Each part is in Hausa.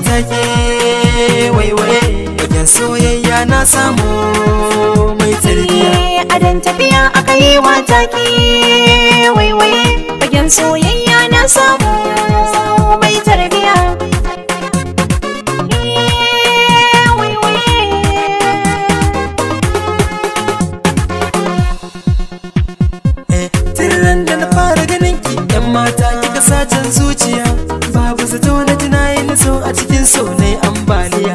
take waiwaye wajen soyayya na samu mai tarbiya. Adan tafiya aka yi wa take waiwaye wajen soyayya na samu mai tarbiya. Tirran da na fara ganin ki yan mata kika sacen zuciya, babu zato na tunayi na so a cikin so ne ambaliya.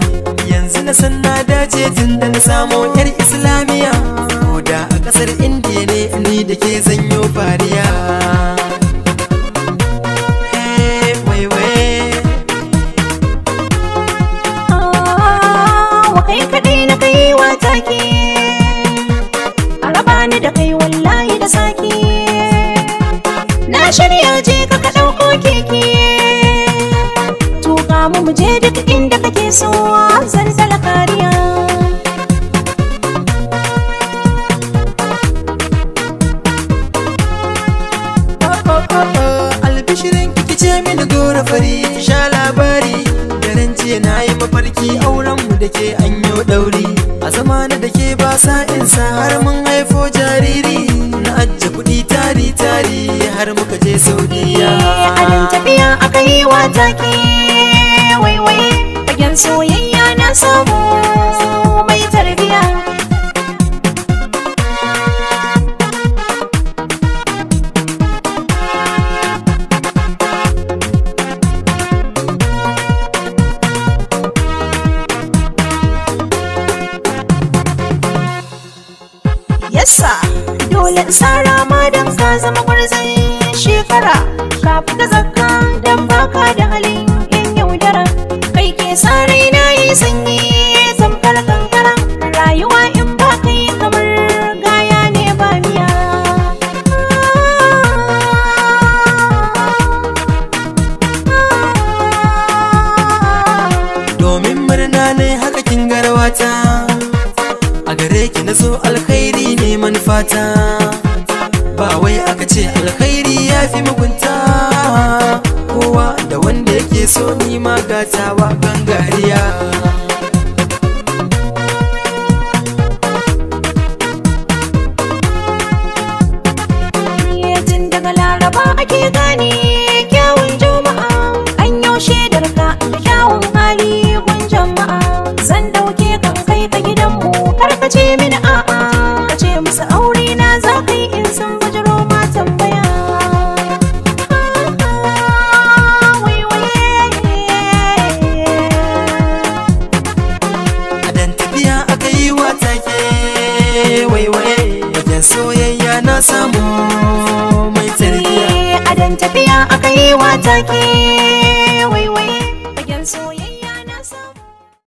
Yanzu na san na dace tun da na samo yar islamiya, ko da a kasar indiya ne ni da ke zanyo fariya. Wa kai kaɗai na kai wa take, a raba ni da kai wallahi da sake. Na shirya je ka ɗauko keke, tuka mu je duk inda kake so zan tsala kariya. Albishirin kiki ce mini gora fari sha labari, daren jiya na yi mafarki auren mu da ke anyo ɗauri. A zamana da ke ba sa'insa har mun haifo jariri, na ajiye kuɗi tari tari har muka je Saudiya. Adan tafiya aka yi wa take waiwaye fagen soyayya na samu mai tarbiya. Yassa dole in sara ma dan ka zama gwarzon shekara, ka fita zakka dan baka da halin yan yaudara. Kai ke sa raina yi sanyi zamfar kankara, rayuwa in ba kai kamar gaya ne ba miya. Domin murna ne haka kin garwata, a gare ki na so alkhairi ne manufata. Ba wai aka ce alkhairi ya fi mugunta, kowa da wanda yake so ni ma gatawa gangariya. Tun daga laraba ake gane kyawun juma'a, an yau shaidar ka da kyawun hali gun jama'a. Zan dauke kan kai ka gidanmu kar ka ce mini a'a, ka ce musu aure na za ka yi in sun bujiro ma tambaya. Adan tafiya aka yi wa take waiwaye wajen soyayya na samu mai tarbiya. Adan tafiya aka yi wa take